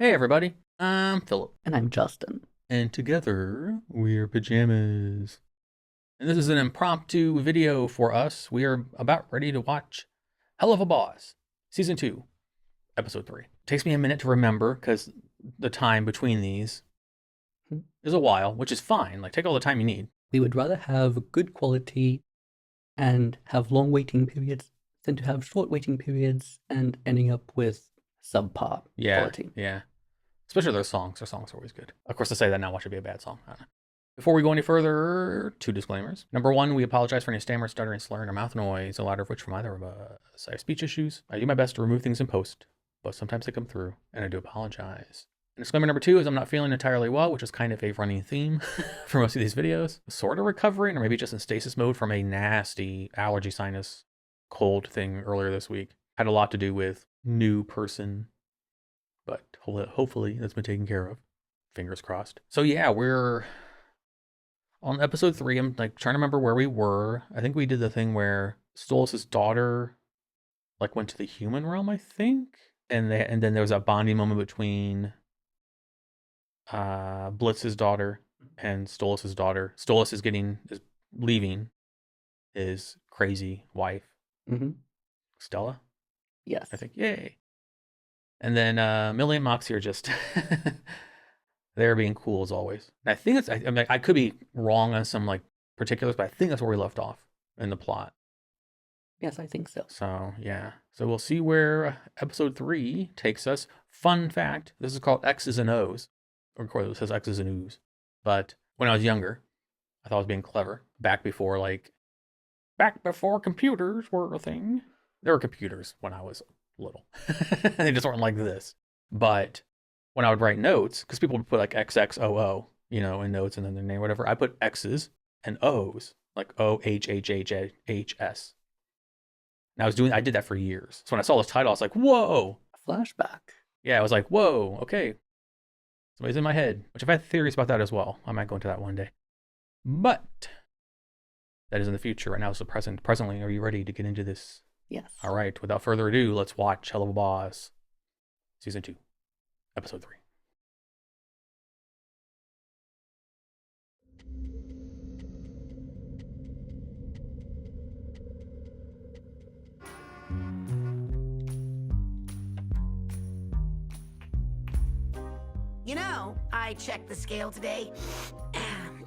Hey everybody, I'm Philip, And I'm Justin. and together we're pajamas. And this is an impromptu video for us. We are about ready to watch Helluva Boss, Season 2, Episode 3. Takes me a minute to remember because the time between these is a while, which is fine. Like, take all the time you need. We would rather have good quality and have long waiting periods than to have short waiting periods and ending up with subpar quality. Yeah. Especially their songs. Their songs are always good. Of course, to say that now, watch it be a bad song. I don't know. Before we go any further, 2 disclaimers. Number 1, we apologize for any stammer, stuttering, slurring, or mouth noise, the latter of which from either of us. I have speech issues. I do my best to remove things in post, but sometimes they come through, and I do apologize. And disclaimer number 2 is I'm not feeling entirely well, which is kind of a running theme for most of these videos. Sort of recovering, or maybe just in stasis mode from a nasty allergy sinus cold thing earlier this week. Had a lot to do with new person, but hopefully that's been taken care of. Fingers crossed. So yeah, we're on episode 3. I'm like trying to remember where we were. I think we did the thing where Stolas' daughter like went to the human realm, I think. And then there was a bonding moment between Blitz's daughter and Stolas' daughter. Stolas is leaving his crazy wife. Mm-hmm. Stella? Yes. I think. Yay. And then Millie and Moxie are just they're being cool as always. And I think I could be wrong on some like particulars, but I think that's where we left off in the plot. Yes, I think so. So yeah. So we'll see where episode 3 takes us. Fun fact, this is called X's and O's. Or of course it says X's and O's. But when I was younger, I thought I was being clever. Back before computers were a thing. There were computers when I was little. They just weren't like this. But when I would write notes, because people would put like XXOO, in notes and then their name, whatever, I put X's and O's, like OHHHHS. And I did that for years. So when I saw this title, I was like, whoa. A flashback. Yeah, I was like, whoa, okay. Somebody's in my head, which I've had theories about that as well. I might go into that one day. But that is in the future. Right now is the present. Presently, are you ready to get into this? Yes. All right, without further ado, let's watch Helluva Boss, Season 2, Episode 3. I checked the scale today,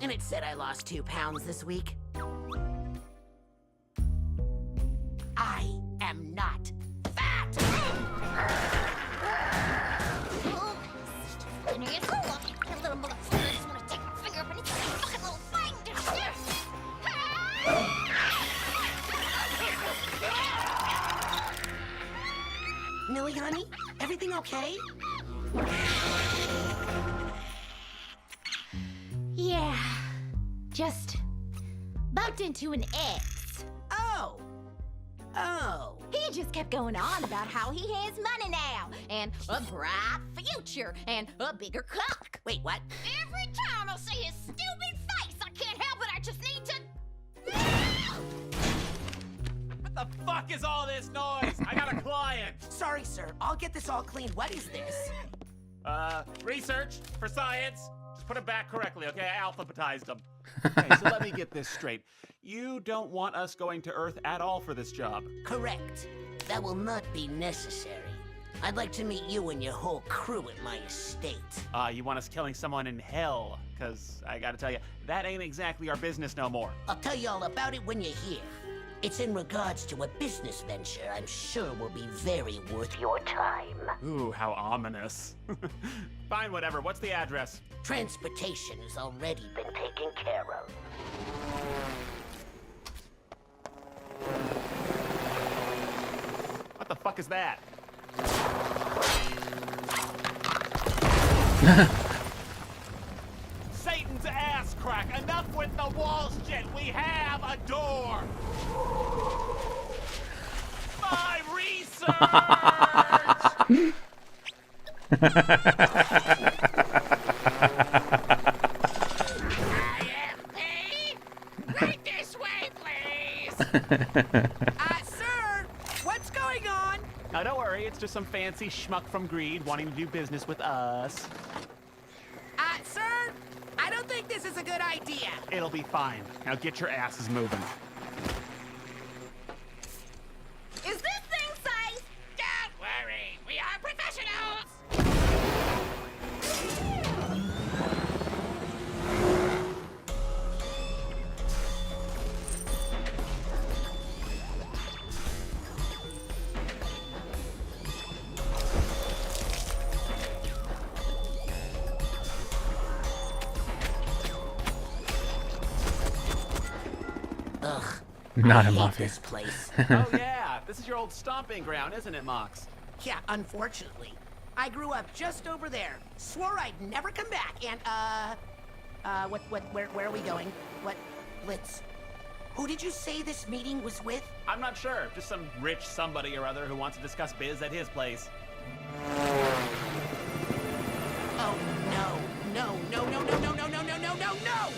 and it said I lost 2 pounds this week. I am not fat! Millie, honey, everything okay? Yeah, just bumped into an ex. Oh. He just kept going on about how he has money now, and a bright future, and a bigger cock. Wait, what? Every time I see his stupid face, I can't help it, I just need to... What the fuck is all this noise? I got a client. Sorry, sir. I'll get this all cleaned. What is this? Research for science. Just put it back correctly, okay? I alphabetized them. Okay, so let me get this straight. You don't want us going to Earth at all for this job. Correct. That will not be necessary. I'd like to meet you and your whole crew at my estate. You want us killing someone in hell? Because I gotta tell you, that ain't exactly our business no more. I'll tell you all about it when you're here. It's in regards to a business venture I'm sure will be very worth your time. Ooh, how ominous. Fine, whatever. What's the address? Transportation has already been taken care of. What the fuck is that? Satan's ass crack! Enough with the walls, shit! We have a door! My research! IMP! Right this way, please! Sir! What's going on? Now, don't worry, it's just some fancy schmuck from Greed wanting to do business with us. Sir, I don't think this is a good idea. It'll be fine. Now get your asses moving. Is this thing safe? Don't worry, we are professionals. Ugh. Not I a hate mafia. this place. Oh yeah, this is your old stomping ground, isn't it, Mox? Yeah, unfortunately. I grew up just over there. Swore I'd never come back, and, where are we going? What, Blitz? Who did you say this meeting was with? I'm not sure. Just some rich somebody or other who wants to discuss biz at his place. Oh, no. No, no, no, no, no, no, no, no, no, no, no!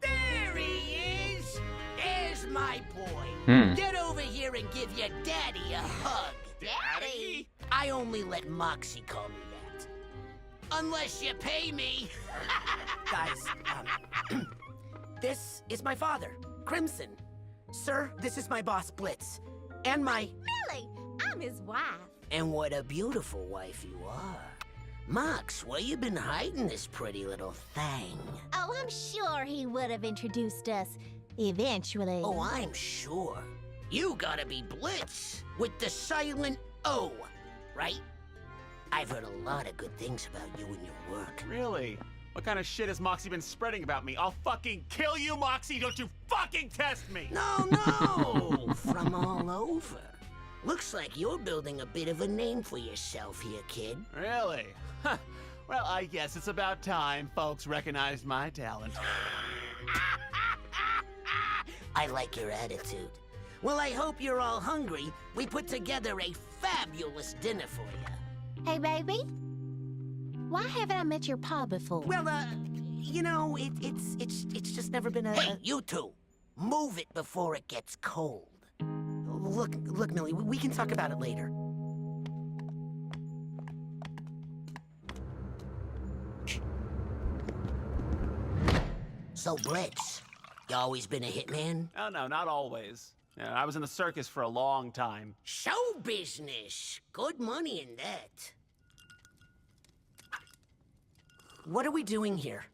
There he is! There's my boy. Get over here and give your daddy a hug. Daddy? I only let Moxie call me that. Unless you pay me. Guys, this is my father, Crimson. Sir, this is my boss, Blitz. And my... Millie, I'm his wife. And what a beautiful wife you are. Mox, where you been hiding this pretty little thing? Oh, I'm sure he would have introduced us eventually. Oh, I'm sure. You gotta be Blitz with the silent O, right? I've heard a lot of good things about you and your work. Really? What kind of shit has Moxie been spreading about me? I'll fucking kill you, Moxie! Don't you fucking test me! No, from all over. Looks like you're building a bit of a name for yourself here, kid. Really? Huh. Well, I guess it's about time folks recognized my talent. I like your attitude. Well, I hope you're all hungry. We put together a fabulous dinner for you. Hey, baby. Why haven't I met your pa before? Well, you know, it's just never been a... Hey, you two! Move it before it gets cold. Look, Millie, we can talk about it later. So, Blitz, you always been a hitman? Oh, no, not always. Yeah, I was in the circus for a long time. Show business. Good money in that. What are we doing here?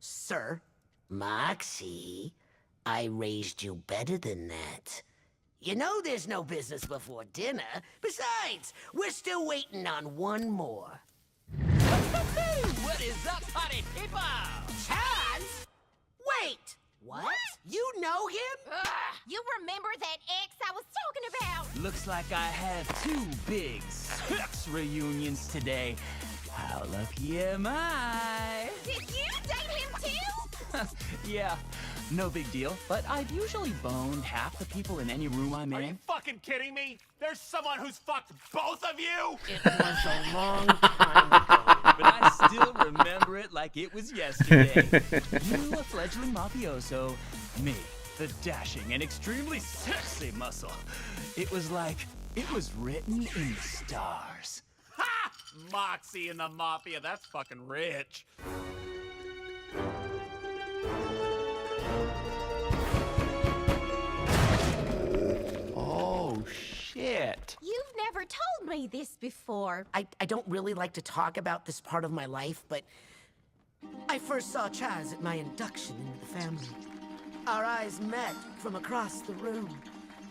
Sir? Moxie, I raised you better than that. You know there's no business before dinner. Besides, we're still waiting on one more. What is up, party people? Chaz? Wait! What? You know him? You remember that ex I was talking about? Looks like I have two big sex reunions today. How lucky am I? Did you date him too? Yeah, no big deal. But I've usually boned half the people in any room I'm Are you in. fucking kidding me? There's someone who's fucked both of you? It was a long time ago. But I still remember it like it was yesterday. You, a fledgling mafioso. Me, the dashing and extremely sexy muscle. It was like it was written in the stars. Ha! Moxie and the Mafia, that's fucking rich. Oh, shit. You've never told me this before. I don't really like to talk about this part of my life, but I first saw Chaz at my induction into the family. Our eyes met from across the room,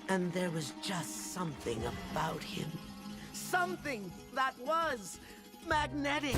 and there was just something about him. Something that was magnetic.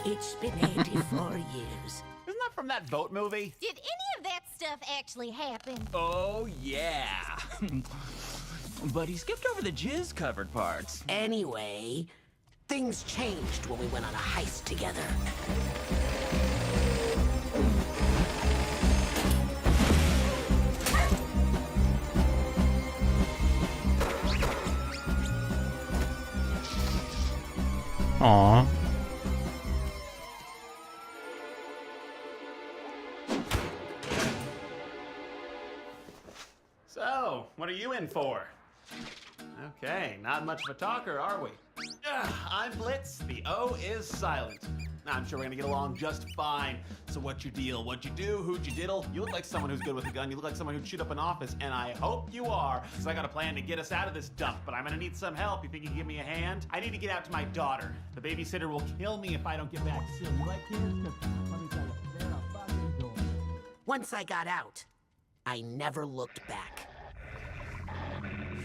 It's been 84 years. Isn't that from that boat movie? Did any of that stuff actually happen? Oh, yeah. But he skipped over the jizz-covered parts. Anyway, things changed when we went on a heist together. Aw. So, what are you in for? Okay, not much of a talker, are we? I'm Blitz. The O is silent. I'm sure we're gonna get along just fine. So what's your deal? What'd you do? Who'd you diddle? You look like someone who's good with a gun. You look like someone who'd shoot up an office, and I hope you are. So I got a plan to get us out of this dump, but I'm gonna need some help. You think you can give me a hand? I need to get out to my daughter. The babysitter will kill me if I don't get back soon. You like kids? 'Cause let me tell you, they're a fucking door. Once I got out, I never looked back.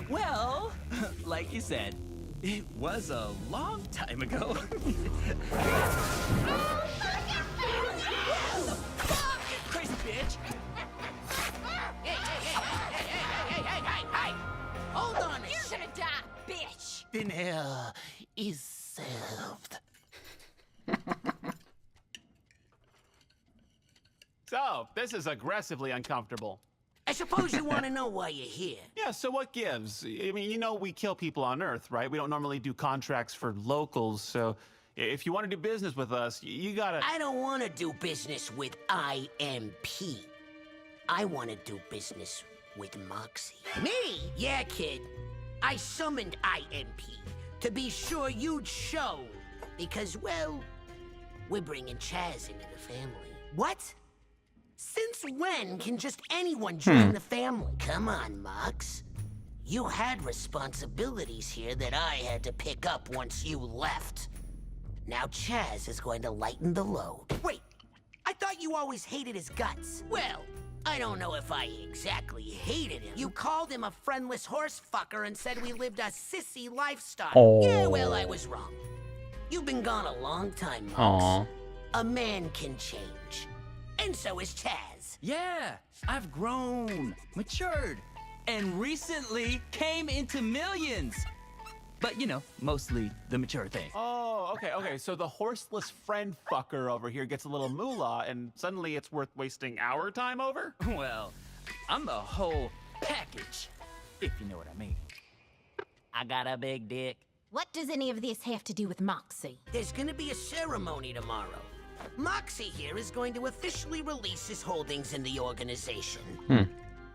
Well, like you said, it was a long time ago. Crazy bitch! Hey! Hold on a You're sec. gonna die, bitch! Dinner is served. So, this is aggressively uncomfortable. I suppose you want to know why you're here. Yeah, so what gives? I mean, you know we kill people on Earth, right? We don't normally do contracts for locals, so if you want to do business with us, you gotta... I don't want to do business with IMP. I want to do business with Moxie. Me? Yeah, kid. I summoned IMP to be sure you'd show. Because, well, we're bringing Chaz into the family. What? Since when can just anyone join the family? Come on, Mox. You had responsibilities here that I had to pick up once you left. Now Chaz is going to lighten the load. Wait, I thought you always hated his guts. Well, I don't know if I exactly hated him. You called him a friendless horse fucker and said we lived a sissy lifestyle. Oh. Yeah, well, I was wrong. You've been gone a long time, Mox. Aw. A man can change. And so is Chaz. Yeah, I've grown, matured, and recently came into millions. But, you know, mostly the mature thing. Oh, okay. So the horseless friend fucker over here gets a little moolah, and suddenly it's worth wasting our time over? Well, I'm the whole package, if you know what I mean. I got a big dick. What does any of this have to do with Moxie? There's gonna be a ceremony tomorrow. Moxie here is going to officially release his holdings in the organization.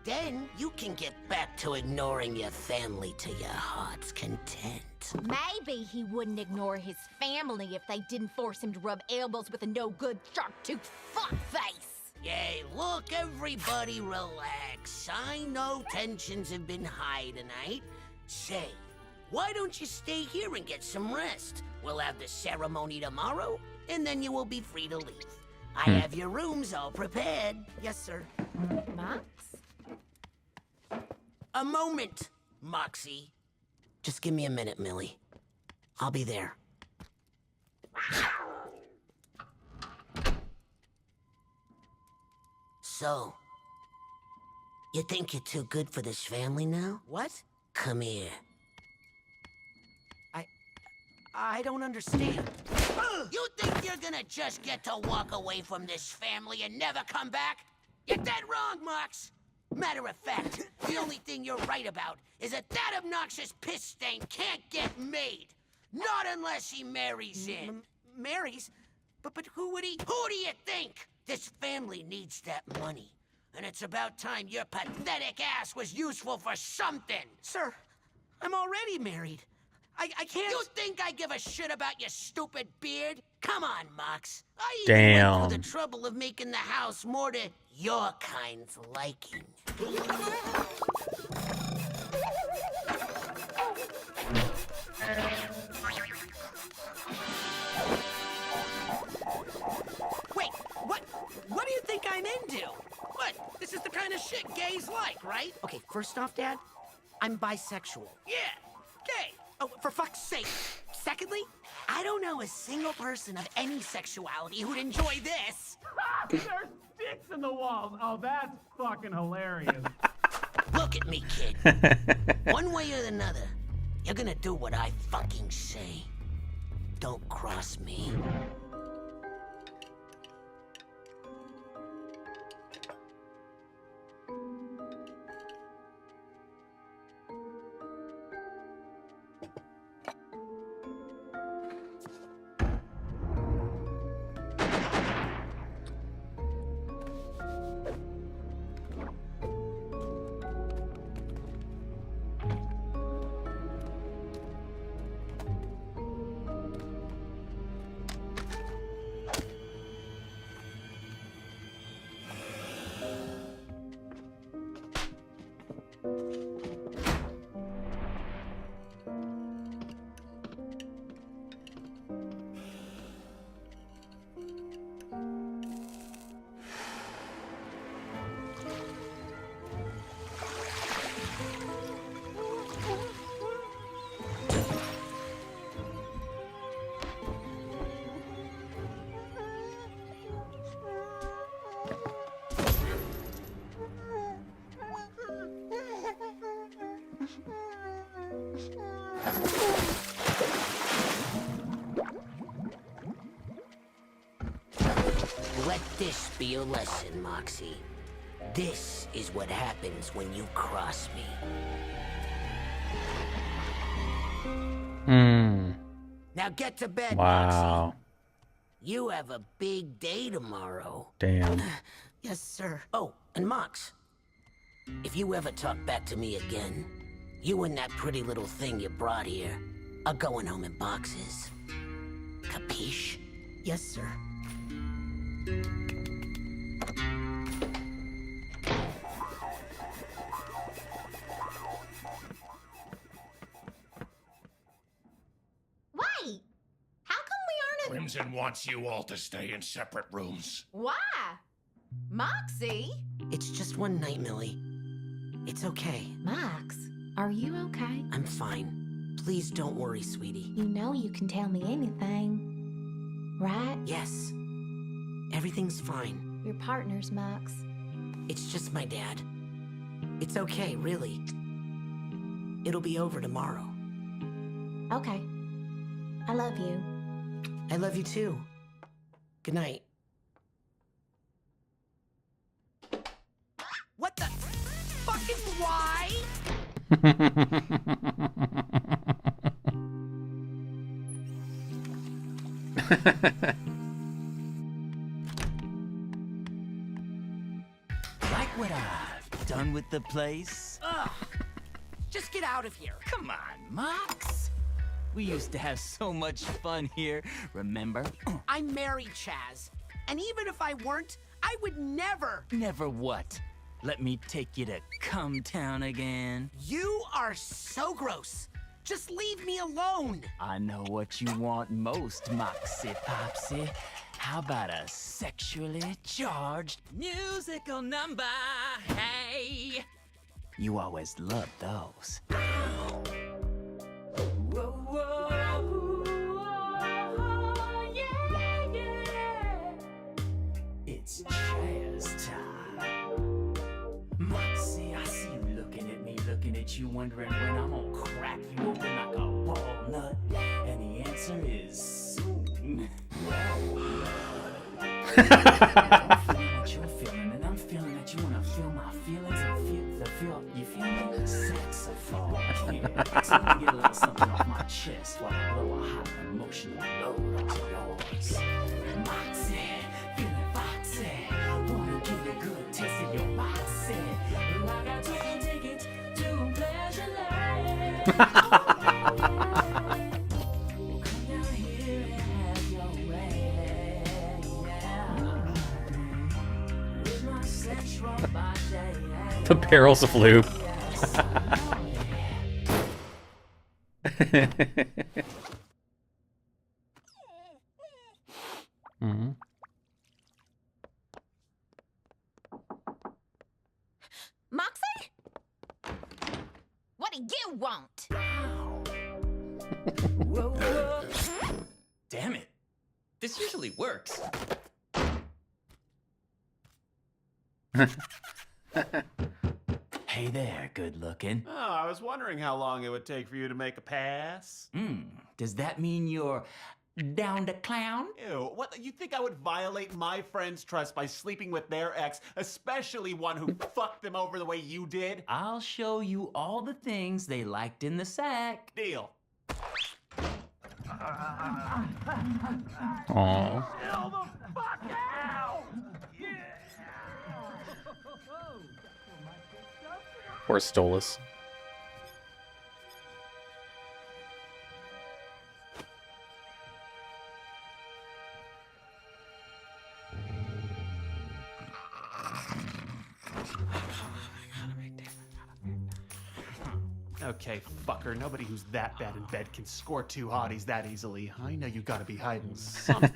Then you can get back to ignoring your family to your heart's content. Maybe he wouldn't ignore his family if they didn't force him to rub elbows with a no-good shark-toothed fuckface. Yay, look, everybody relax. I know tensions have been high tonight. Say, why don't you stay here and get some rest? We'll have the ceremony tomorrow, and then you will be free to leave. I have your rooms all prepared. Yes, sir. Mox? A moment, Moxie. Just give me a minute, Millie. I'll be there. So, you think you're too good for this family now? What? Come here. I don't understand. You think you're gonna just get to walk away from this family and never come back? You're dead wrong, Mox. Matter of fact, the only thing you're right about is that obnoxious piss stain can't get made. Not unless he marries in. Marries? But who would he? Who do you think? This family needs that money. And it's about time your pathetic ass was useful for something. Sir, I'm already married. I can't... You think I give a shit about your stupid beard? Come on, Mox. I even went through the trouble of making the house more to your kind's liking. Wait, what do you think I'm into? What? This is the kind of shit gays like, right? Okay, first off, Dad, I'm bisexual. Yeah, gay. Oh, for fuck's sake. Secondly, I don't know a single person of any sexuality who'd enjoy this. There's dicks in the walls. Oh, that's fucking hilarious. Look at me, kid. One way or another, you're gonna do what I fucking say. Don't cross me. Let this be your lesson, Moxie. This is what happens when you cross me. Now get to bed, Wow. Moxie. You have a big day tomorrow. Damn. Yes, sir. Oh, and Mox, if you ever talk back to me again, you and that pretty little thing you brought here are going home in boxes. Capiche? Yes, sir. Wait! How come we aren't Crimson wants you all to stay in separate rooms. Why? Moxie? It's just one night, Millie. It's okay. Mox, are you okay? I'm fine. Please don't worry, sweetie. You know you can tell me anything, right? Yes. Everything's fine. Your partner's Mox. It's just my dad. It's okay, really. It'll be over tomorrow. Okay. I love you. I love you too. Good night. What the fucking why? Like what I've done with the place? Ugh. Just get out of here. Come on, Mox. We used to have so much fun here, remember? I'm married, Chaz. And even if I weren't, I would never. Never what? Let me take you to Cum Town again. You are so gross. Just leave me alone. I know what you want most, Moxie Popsy. How about a sexually charged musical number? Hey! You always loved those. Whoa, whoa, whoa, yeah, yeah. It's Chaz time. Moxie, I see you looking at you, wondering when I'm gonna crack you open like a walnut. And the answer is soon. I'm feeling what you're feeling, and I'm feeling that you wanna feel my feelings and feel the feel. You feel me? Saxophone. Yeah. So let me get a little something off my chest while I blow a hot emotional load onto yours. Moxie, feeling foxy. Wanna give you a good taste of your moxie. Like I took a ticket to Pleasure Land. Well, come down here and have your way. With my sensual body. The perils of lube. Mm-hmm. Moxie? What do you want? Whoa, whoa. Damn it. This usually works. Hey there, good looking. Oh, I was wondering how long it would take for you to make a pass. Does that mean you're down to clown? Ew, what? You think I would violate my friend's trust by sleeping with their ex, especially one who fucked them over the way you did? I'll show you all the things they liked in the sack. Deal. Aww. Chill the fuck out! Poor Stolas. Okay, fucker, nobody who's that bad in bed can score 2 hotties that easily. I know you gotta be hiding something.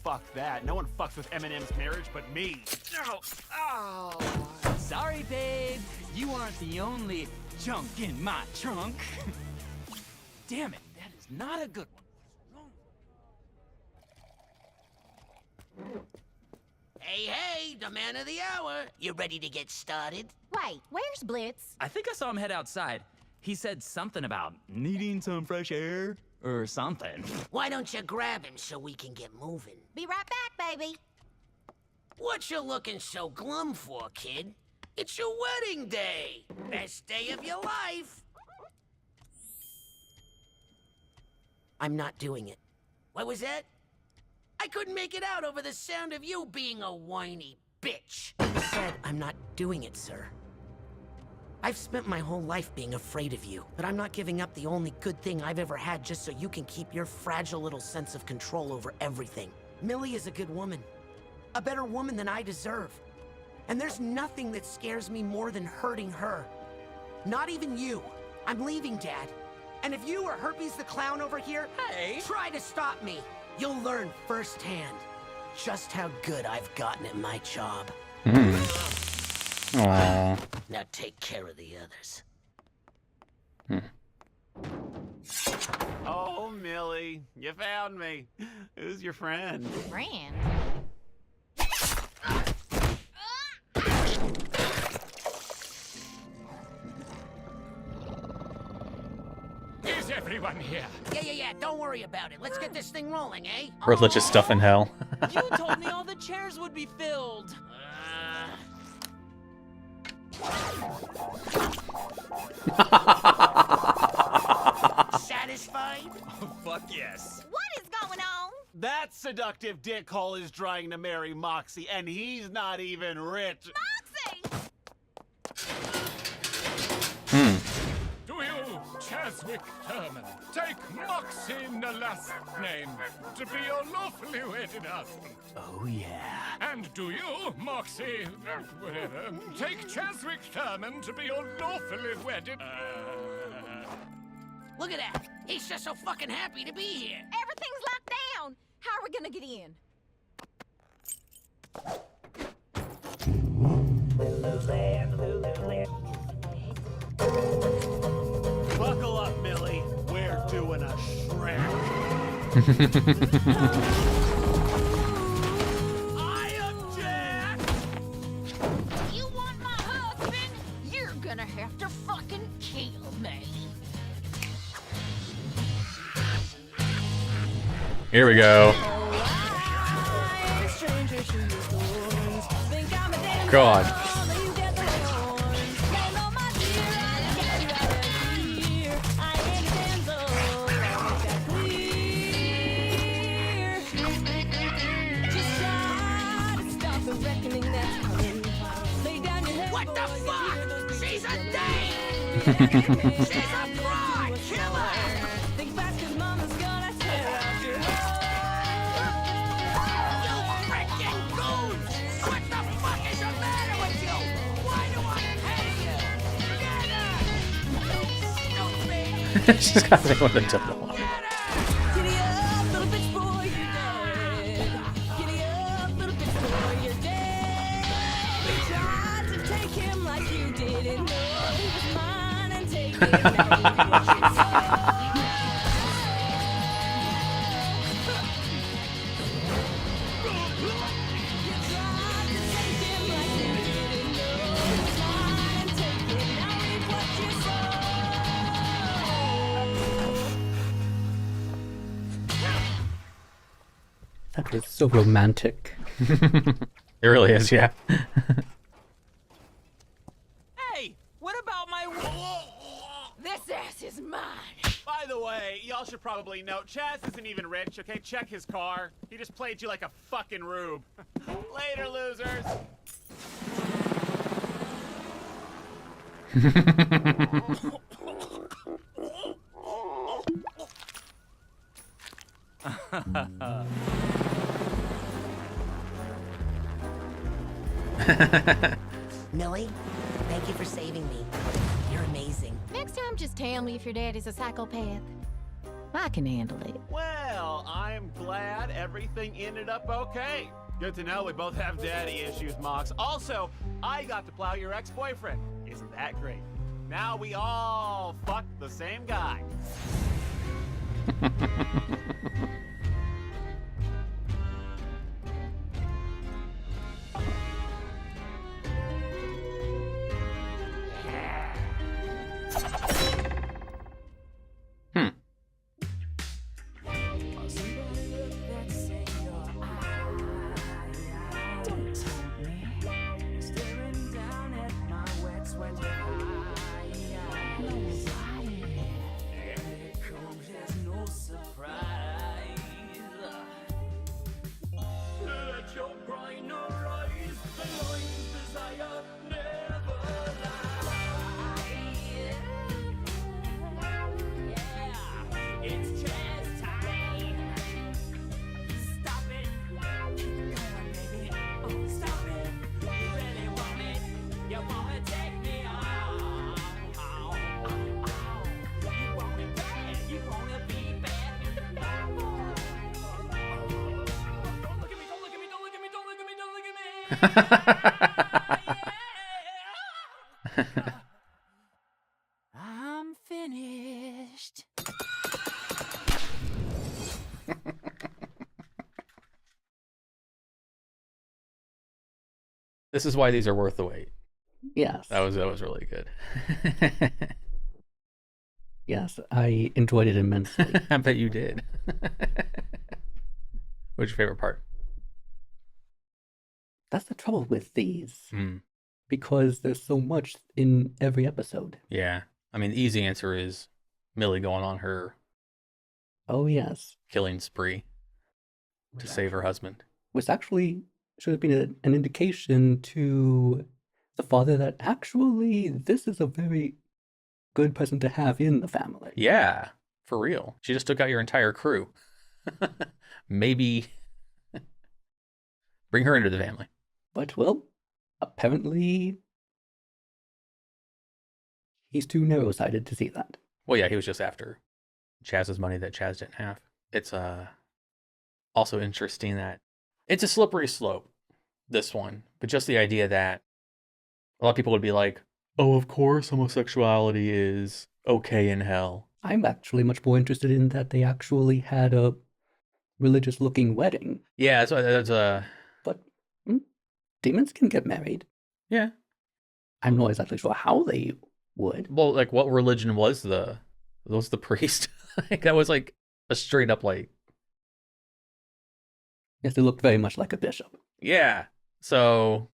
Fuck that. No one fucks with Eminem's marriage but me. Oh. Sorry, babe. You aren't the only junk in my trunk. Damn it, that is not a good one. Hey, the man of the hour. You ready to get started? Wait, where's Blitz? I think I saw him head outside. He said something about needing some fresh air or something. Why don't you grab him so we can get moving? Be right back, baby. What you looking so glum for, kid? It's your wedding day. Best day of your life. I'm not doing it. What was that? I couldn't make it out over the sound of you being a whiny bitch. I said I'm not doing it, sir. I've spent my whole life being afraid of you, but I'm not giving up the only good thing I've ever had just so you can keep your fragile little sense of control over everything. Millie is a good woman. A better woman than I deserve. And there's nothing that scares me more than hurting her. Not even you. I'm leaving, Dad. And if you or Herpes the Clown over here try to stop me, you'll learn firsthand just how good I've gotten at my job. Aww. Now take care of the others. Oh, Millie, you found me. Who's your friend? Friend. Is everyone here? Yeah. Don't worry about it. Let's get this thing rolling, eh? Religious stuff in hell. You told me all the chairs would be filled. Satisfied? Oh, fuck yes. What is going on? That seductive dickhole is trying to marry Moxie, and he's not even rich. Moxie! Do you, Chaswick Thurman, take Moxie last name to be your lawfully wedded husband? Oh, yeah. And do you, Moxie, whatever, take Chaswick Thurman to be your lawfully wedded... Look at that. He's just so fucking happy to be here. Everything's locked down. How are we gonna get in? Buckle up, Millie. We're doing a shred. I object! You want my husband? You're gonna have to fucking kill me. Here we go. God. What the fuck? She's a date! She's a broad! Kill her! You freaking goons! What the fuck is the matter with you? Why do I hate you? Get her! She's got me with a double. Giddy up, little bitch boy, you're dead. Giddy up, little bitch boy, you're dead. You tried to take him like you didn't know he was mine and take him now. What you tried to take him like you didn't know he was mine and take him now. Reap what you sow. That was so romantic. It really is, yeah. Hey, what about my... This ass is mine. By the way, y'all should probably know, Chaz isn't even rich, okay? Check his car. He just played you like a fucking rube. Later, losers. Millie, thank you for saving me. You're amazing. Next time, just tell me if your daddy's a psychopath. I can handle it. Well, I'm glad everything ended up okay. Good to know we both have daddy issues, Mox. Also, I got to plow your ex-boyfriend. Isn't that great? Now we all fuck the same guy. I'm finished. This is why these are worth the wait. Yes. That was really good. Yes, I enjoyed it immensely. I bet you did. What's your favorite part? That's the trouble with these, Mm, because there's so much in every episode. yeah. I mean, the easy answer is Millie going on her Oh, yes. killing spree to save her husband. Which actually should have been an indication to the father that actually this is a very good person to have in the family. Yeah, for real. She just took out your entire crew. Maybe bring her into the family. But, well, apparently he's too narrow-sighted to see that. Well, yeah, he was just after Chaz's money that Chaz didn't have. It's also interesting that it's a slippery slope, this one, but just the idea that a lot of people would be like, oh, of course homosexuality is okay in hell. I'm actually much more interested in that they actually had a religious-looking wedding. Yeah, that's But demons can get married. yeah. I'm not exactly sure how they would. Well, like, what religion was the priest? Like, that was like a straight up like, Yes, they looked very much like a bishop. yeah. So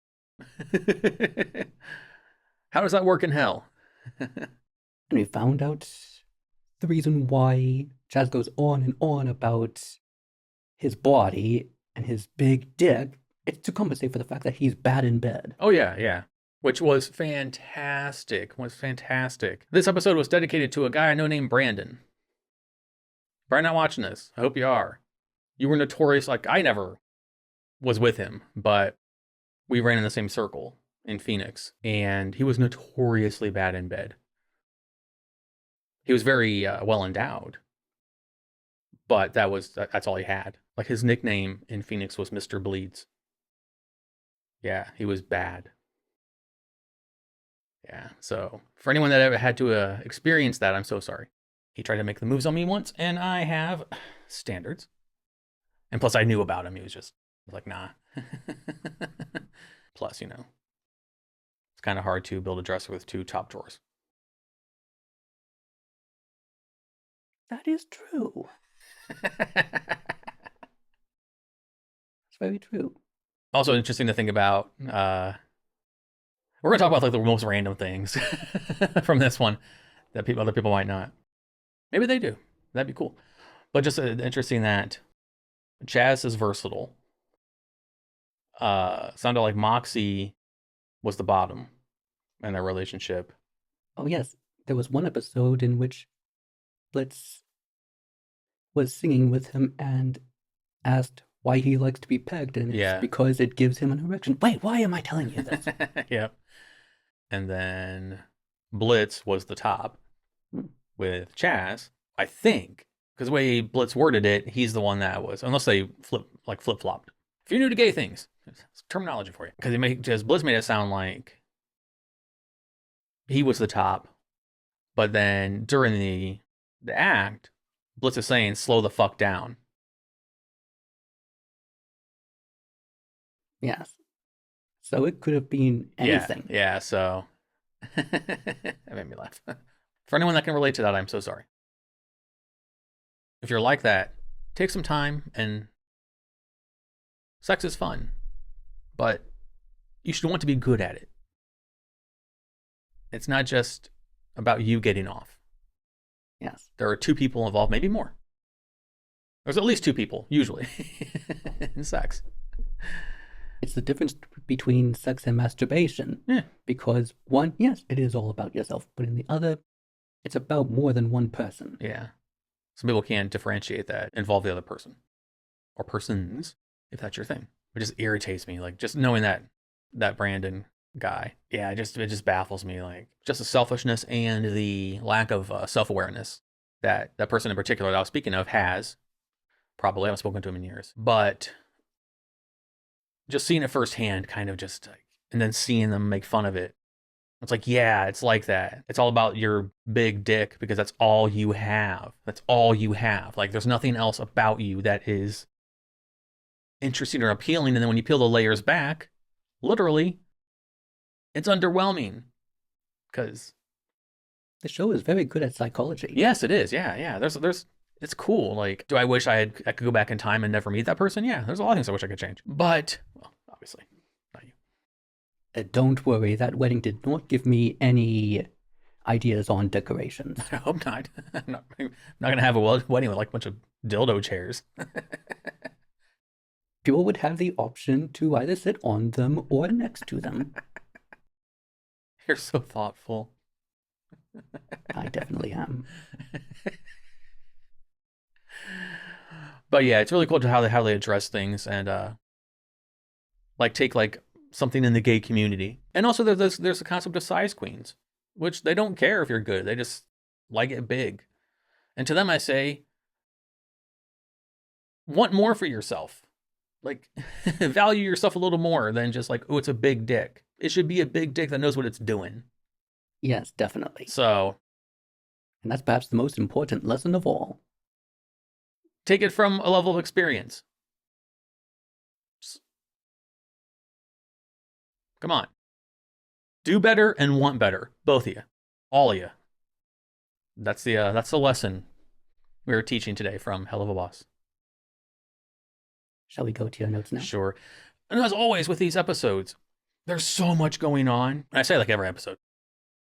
how does that work in hell? And we found out the reason why Chaz goes on and on about his body and his big dick. It's to compensate for the fact that he's bad in bed. Oh yeah, yeah. Which was fantastic. This episode was dedicated to a guy I know named Brandon. Probably not watching this. I hope you are. You were notorious. Like, I never was with him, but we ran in the same circle in Phoenix, and he was notoriously bad in bed. He was very well endowed, but that's all he had. Like his nickname in Phoenix was Mr. Bleeds. Yeah, he was bad. Yeah, so for anyone that ever had to experience that, I'm so sorry. He tried to make the moves on me once, and I have standards. And plus, I knew about him. He was like, nah. Plus, it's kind of hard to build a dresser with 2 top drawers. That is true. It's very true. Also interesting to think about. We're gonna talk about like the most random things from this one that other people might not. Maybe they do. That'd be cool. But just interesting that Chaz is versatile. Sounded like Moxie was the bottom in their relationship. Oh, yes. There was one episode in which Blitz was singing with him and asked why he likes to be pegged, and it's because it gives him an erection. Wait, why am I telling you this? Yep. And then Blitz was the top with Chaz, I think, because the way Blitz worded it, he's the one that was, unless they flip-flopped. If you're new to gay things, it's terminology for you. Because Blitz made it sound like he was the top, but then during the act, Blitz is saying, slow the fuck down. Yes. So it could have been anything. Yeah, so that made me laugh. For anyone that can relate to that, I'm so sorry. If you're like that, take some time, and sex is fun, but you should want to be good at it. It's not just about you getting off. Yes. There are 2 people involved, maybe more. There's at least 2 people, usually, in sex. It's the difference between sex and masturbation. Yeah. Because one, yes, it is all about yourself, but in the other, it's about more than one person. Yeah. Some people can't differentiate that, involve the other person. Or persons, if that's your thing. It just irritates me, like, just knowing that Brandon guy. Yeah, it just baffles me, like, just the selfishness and the lack of self-awareness that person in particular that I was speaking of has. Probably, I haven't spoken to him in years. But just seeing it firsthand, kind of just like, and then seeing them make fun of it. It's like, yeah, it's like that. It's all about your big dick because that's all you have. That's all you have. Like, there's nothing else about you that is interesting or appealing. And then when you peel the layers back, literally, it's underwhelming. Because the show is very good at psychology. Yes, it is. Yeah. There's it's cool. Like, do I wish I could go back in time and never meet that person? Yeah, there's a lot of things I wish I could change. But, well, obviously, not you. Don't worry, that wedding did not give me any ideas on decorations. I hope not. I'm not going to have a wedding with like a bunch of dildo chairs. People would have the option to either sit on them or next to them. You're so thoughtful. I definitely am. But yeah, it's really cool to how they address things and like take like something in the gay community. And also there's the concept of size queens, which they don't care if you're good. They just like it big. And to them I say, want more for yourself. Like, value yourself a little more than just like, oh, it's a big dick. It should be a big dick that knows what it's doing. Yes, definitely. So, and that's perhaps the most important lesson of all. Take it from a level of experience. Come on. Do better and want better. Both of you. All of you. That's the lesson we were teaching today from Helluva Boss. Shall we go to your notes now? Sure. And as always with these episodes, there's so much going on. And I say like every episode.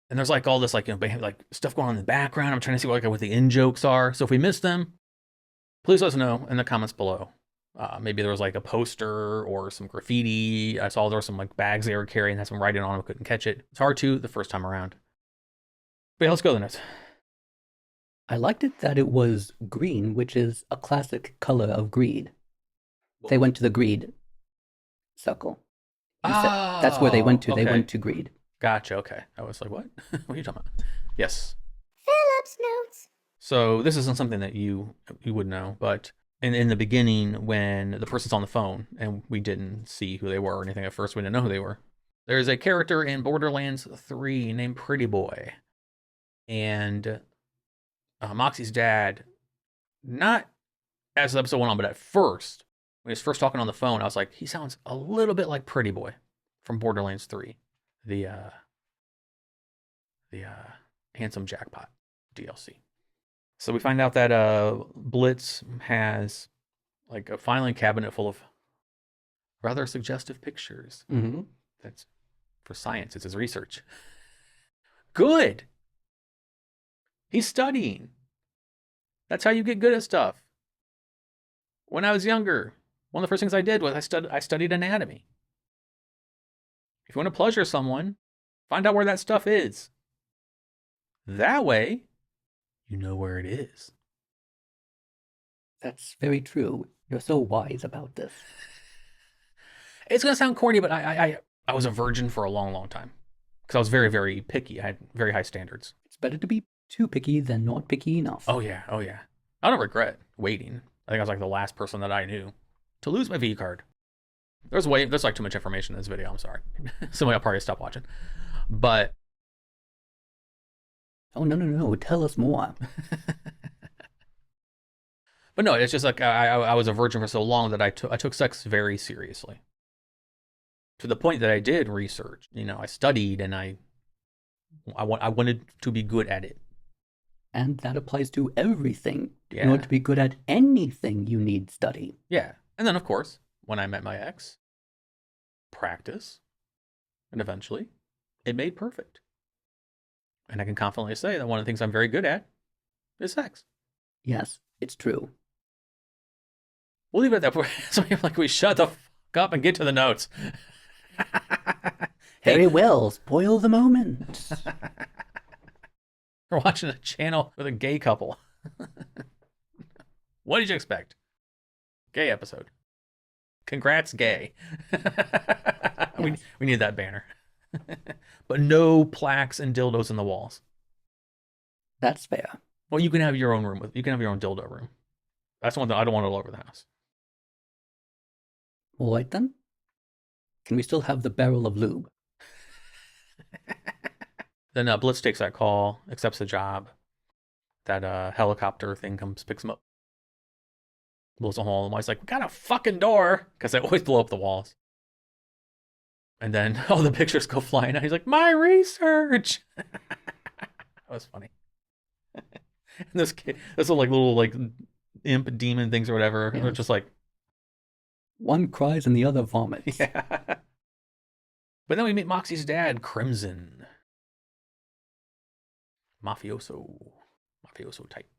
And there's like all this like, like stuff going on in the background. I'm trying to see what the in jokes are. So if we miss them, please let us know in the comments below. Maybe there was like a poster or some graffiti. I saw there were some like bags they were carrying, had some writing on them, couldn't catch it. It's hard to the first time around. But yeah, let's go to the notes. I liked it that it was green, which is a classic color of greed. They went to the greed circle. That's where they went to. Okay. They went to greed. Gotcha. Okay. I was like, what? What are you talking about? Yes. Phillip Phillip's notes. So this isn't something that you would know, but in the beginning, when the person's on the phone and we didn't see who they were or anything at first, we didn't know who they were. There's a character in Borderlands 3 named Pretty Boy, and Moxie's dad, not as the episode went on, but at first, when he was first talking on the phone, I was like, he sounds a little bit like Pretty Boy from Borderlands 3, the Handsome Jackpot DLC. So we find out that Blitz has like a filing cabinet full of rather suggestive pictures. Mm-hmm. That's for science. It's his research. Good. He's studying. That's how you get good at stuff. When I was younger, one of the first things I did was I studied anatomy. If you want to pleasure someone, find out where that stuff is. That way, you know where it is. That's very true. You're so wise about this. It's going to sound corny, but I was a virgin for a long, long time. Because I was very, very picky. I had very high standards. It's better to be too picky than not picky enough. Oh, yeah. Oh, yeah. I don't regret waiting. I think I was like the last person that I knew to lose my V card. There's like too much information in this video. I'm sorry. Somebody will probably stop watching. But Oh, no. Tell us more. But no, it's just like I was a virgin for so long that I took sex very seriously. To the point that I did research. You know, I studied and I wanted to be good at it. And that applies to everything. Yeah. In order to be good at anything, you need study. Yeah. And then, of course, when I met my ex, practice, and eventually, it made perfect. And I can confidently say that one of the things I'm very good at is sex. Yes, it's true. We'll leave it at that point. So you're like, we shut the fuck up and get to the notes. Very well, spoil the moment. We're watching a channel with a gay couple. What did you expect? Gay episode. Congrats, gay. We need that banner. But no plaques and dildos in the walls. That's fair. Well, you can have your own room. You can have your own dildo room. That's one thing I don't want all over the house. All right then. Can we still have the barrel of lube? Then Blitz takes that call, accepts the job. That helicopter thing comes, picks him up. Blows a hole in the wall. He's like, we got a fucking door. Because they always blow up the walls. And then all the pictures go flying out. He's like, my research. That was funny. And this kid, this little imp demon things or whatever. Yeah. They're just like, one cries and the other vomits. yeah. But then we meet Moxie's dad, Crimson. Mafioso type.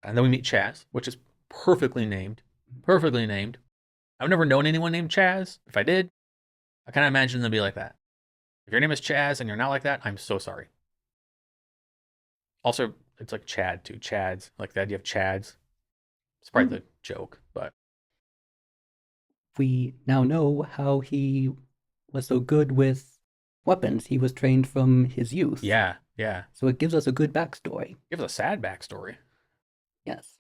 And then we meet Chaz, which is perfectly named. Perfectly named. I've never known anyone named Chaz. If I did, I kind of imagine them to be like that. If your name is Chaz and you're not like that, I'm so sorry. Also, it's like Chad too. Chads. Like the idea of Chads. It's probably the joke, but. We now know how he was so good with weapons. He was trained from his youth. Yeah. So it gives us a good backstory. Gives a sad backstory. Yes.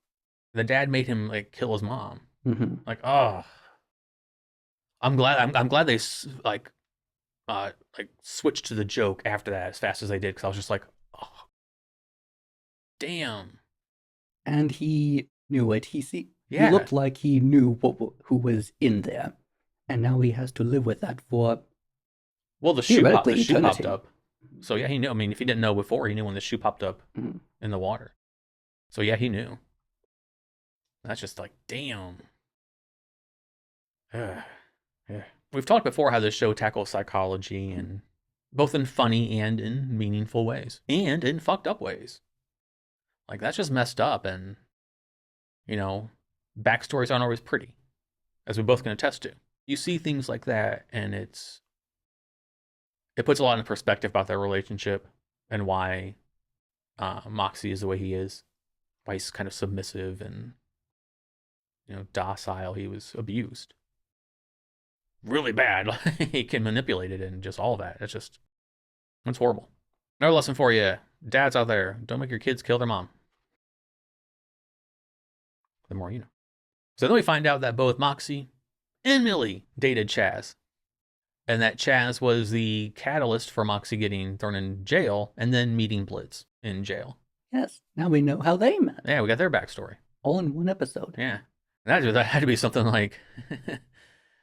The dad made him kill his mom. Mm-hmm. Like, oh. I'm glad they switched to the joke after that as fast as they did, because I was just like, oh, damn. And he knew it. He Yeah. looked like he knew who was in there, and now he has to live with that for. Well, the shoe popped eternity. up, so yeah, he knew. I mean, if he didn't know before, he knew when the shoe popped up in the water. So yeah, he knew. That's just like, damn. Yeah. We've talked before how this show tackles psychology, and both in funny and in meaningful ways, and in fucked up ways. Like, that's just messed up, and backstories aren't always pretty, as we both can attest to. You see things like that, and it puts a lot in perspective about their relationship and why Moxie is the way he is, why he's kind of submissive and docile. He was abused really bad. He can manipulate it and just all that. It's horrible. Another lesson for you: dads out there, don't make your kids kill their mom. The more you know. So then we find out that both Moxie and Millie dated Chaz. And that Chaz was the catalyst for Moxie getting thrown in jail and then meeting Blitz in jail. Yes, now we know how they met. Yeah, we got their backstory. All in one episode. Yeah. That had to be something like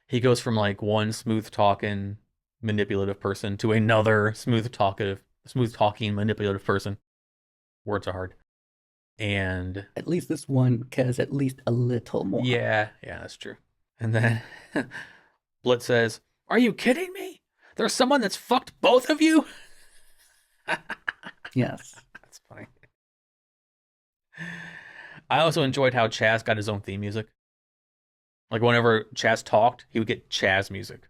he goes from like one smooth talking, manipulative person to another smooth talking, manipulative person. Words are hard. And At least this one cares at least a little more. yeah, that's true. And then Blitz says, "Are you kidding me? There's someone that's fucked both of you?" Yes. That's funny. I also enjoyed how Chaz got his own theme music. Like whenever Chaz talked, he would get Chaz music.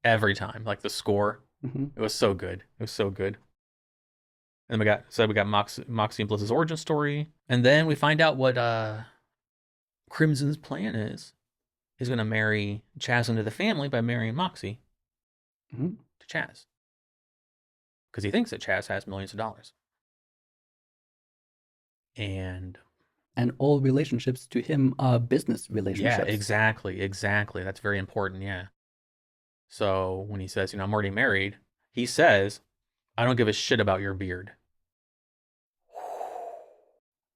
Every time. Like the score. Mm-hmm. It was so good. It was so good. And we got Moxie and Blitz's origin story. And then we find out what Crimson's plan is. He's going to marry Chaz into the family by marrying Moxie Mm-hmm. to Chaz. Because he thinks that Chaz has millions of dollars. And all relationships to him are business relationships. yeah, exactly. That's very important, yeah. So when he says, I'm already married, he says, "I don't give a shit about your beard."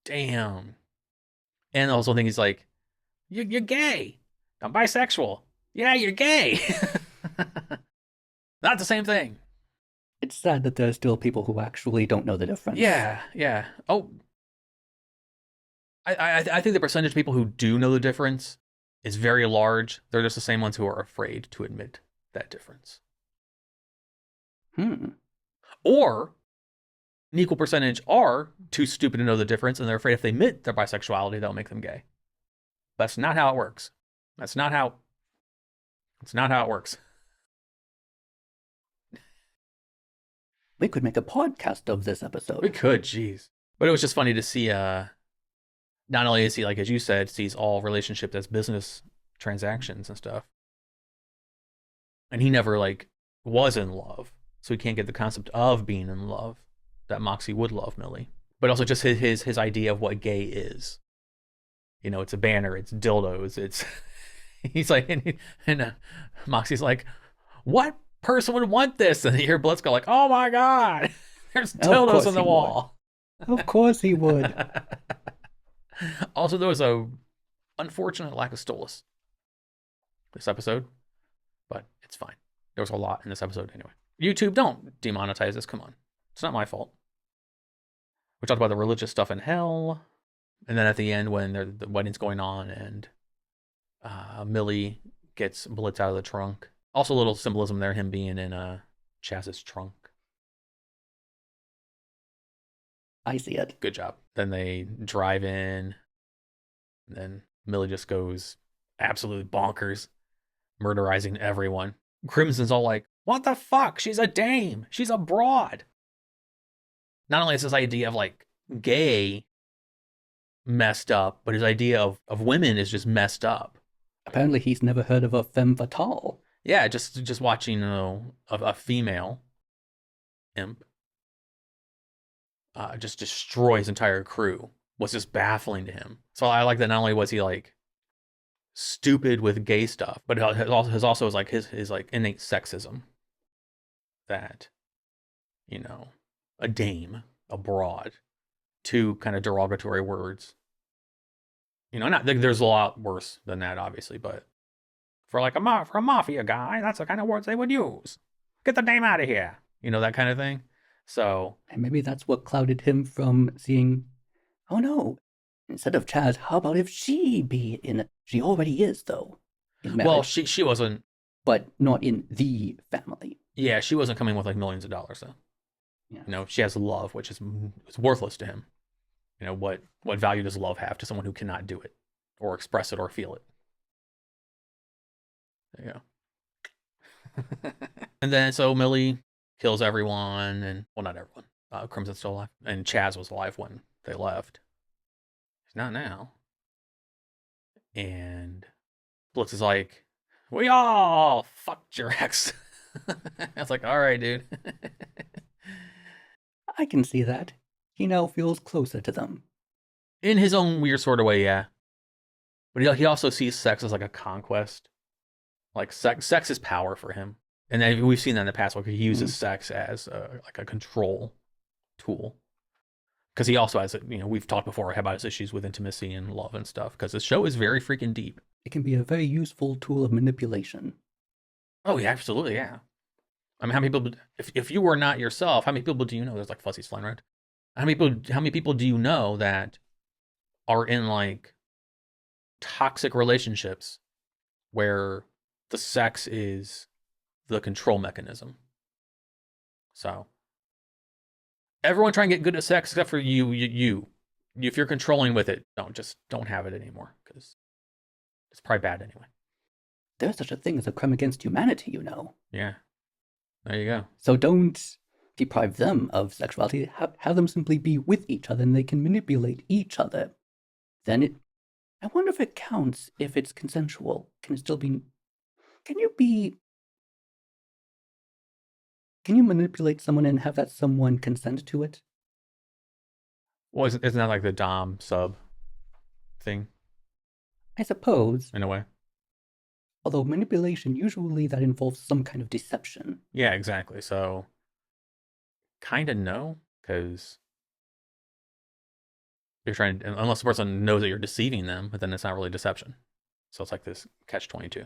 Damn. And also think he's like, you're gay. I'm bisexual. Yeah, you're gay. Not the same thing. It's sad that there are still people who actually don't know the difference. Yeah. Oh, I think the percentage of people who do know the difference is very large. They're just the same ones who are afraid to admit that difference. Or an equal percentage are too stupid to know the difference, and they're afraid if they admit their bisexuality, that'll make them gay. That's not how it works. That's not how it works. We could make a podcast of this episode. We could, jeez. But it was just funny to see, not only is he, like, as you said, sees all relationships as business transactions and stuff. And he never, like, was in love. So he can't get the concept of being in love, that Moxie would love Millie. But also just his idea of what gay is. It's a banner, it's dildos, it's... He's like, and Moxie's like, "What person would want this?" And you hear Blitz go like, "Oh my God, there's dildos on the wall." Of course he would. Also, there was a unfortunate lack of Stolas this episode, but it's fine. There was a lot in this episode anyway. YouTube, don't demonetize this. Come on. It's not my fault. We talked about the religious stuff in hell. And then at the end, when the wedding's going on and Millie gets Blitz out of the trunk. Also a little symbolism there, him being in Chaz's trunk. I see it. Good job. Then they drive in. And then Millie just goes absolutely bonkers, murderizing everyone. Crimson's all like, "What the fuck? She's a dame. She's a broad." Not only is this idea of like gay messed up, but his idea of women is just messed up. Apparently he's never heard of a femme fatale. Yeah, just watching a female imp just destroy his entire crew was just baffling to him. So I like that not only was he like stupid with gay stuff, but his also is like his like innate sexism. That, a dame, a broad, two kind of derogatory words. There's a lot worse than that, obviously, but for like for a mafia guy, that's the kind of words they would use. "Get the dame out of here," that kind of thing. So, and maybe that's what clouded him from seeing, oh no, instead of Chaz, how about if she be in it? She already is, though. Well, she wasn't. But not in the family. Yeah, she wasn't coming with like millions of dollars, though. Yeah. She has love, which is worthless to him. What value does love have to someone who cannot do it or express it or feel it? There you go. And then so Millie kills everyone, and well, not everyone. Crimson's still alive, and Chaz was alive when they left. He's not now. And Blitz is like, "We all fucked your ex." I was like, "All right, dude." I can see that. He now feels closer to them. In his own weird sort of way, yeah. But he also sees sex as like a conquest. Like sex is power for him. And then we've seen that in the past, like he uses sex as like a control tool. Because he also has, we've talked before about his issues with intimacy and love and stuff. Because the show is very freaking deep. It can be a very useful tool of manipulation. Oh yeah, absolutely, yeah. I mean, how many people? If you were not yourself, how many people do you know? There's like fuzzies flying around. How many people do you know that are in like toxic relationships where the sex is the control mechanism? So everyone try and get good at sex except for you. If you're controlling with it, don't have it anymore because it's probably bad anyway. There's such a thing as a crime against humanity, you know. Yeah. There you go. So don't deprive them of sexuality. Have them simply be with each other and they can manipulate each other. Then I wonder if it counts if it's consensual. Can it still be... Can you manipulate someone and have that someone consent to it? Well, isn't that like the dom sub thing? I suppose. In a way. Although manipulation, usually that involves some kind of deception. Yeah, exactly. So, kind of no, because you're trying, unless the person knows that you're deceiving them, but then it's not really deception. So it's like this catch-22.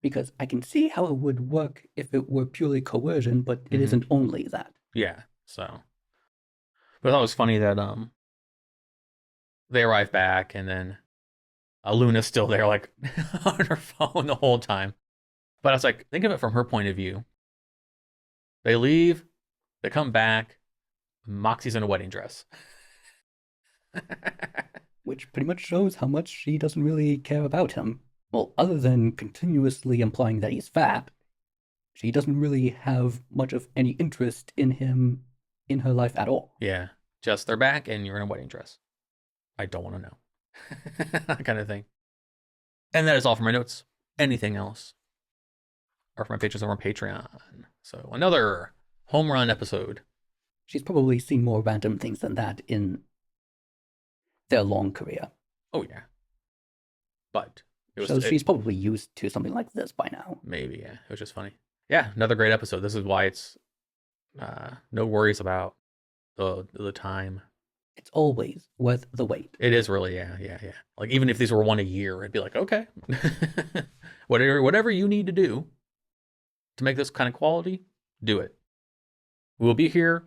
Because I can see how it would work if it were purely coercion, but it isn't only that. Yeah, so. But that was funny that they arrive back and then Luna's still there, like, on her phone the whole time. But I was like, think of it from her point of view. They leave, they come back, Moxie's in a wedding dress. Which pretty much shows how much she doesn't really care about him. Well, other than continuously implying that he's fat, she doesn't really have much of any interest in him in her life at all. Yeah, just they're back and you're in a wedding dress. I don't want to know. That kind of thing. And that is all for my notes. Anything else? Or for my patrons over on Patreon. So another home run episode. She's probably seen more random things than that in their long career. Oh yeah. But so she's probably used to something like this by now. Maybe, yeah. It was just funny. Yeah, another great episode. This is why it's no worries about the time. It's always worth the wait. It is really, yeah. Like even if these were one a year, I'd be like, okay, whatever you need to do to make this kind of quality, do it. We'll be here,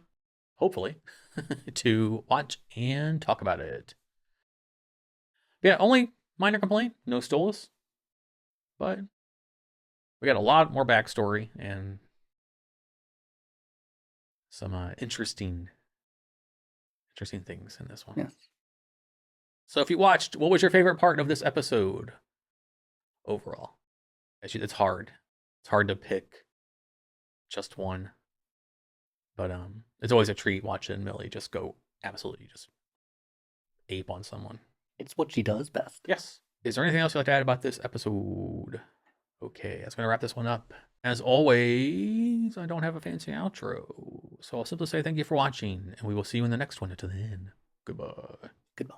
hopefully, to watch and talk about it. Yeah, only minor complaint, no Stolas, but we got a lot more backstory and some interesting things in this one. Yes. So if you watched, what was your favorite part of this episode overall? It's hard. It's hard to pick just one. But it's always a treat watching Millie just go absolutely just ape on someone. It's what she does best. Yes. Is there anything else you'd like to add about this episode? Okay, that's going to wrap this one up. As always, I don't have a fancy outro. So I'll simply say thank you for watching, and we will see you in the next one. Until then, goodbye. Goodbye.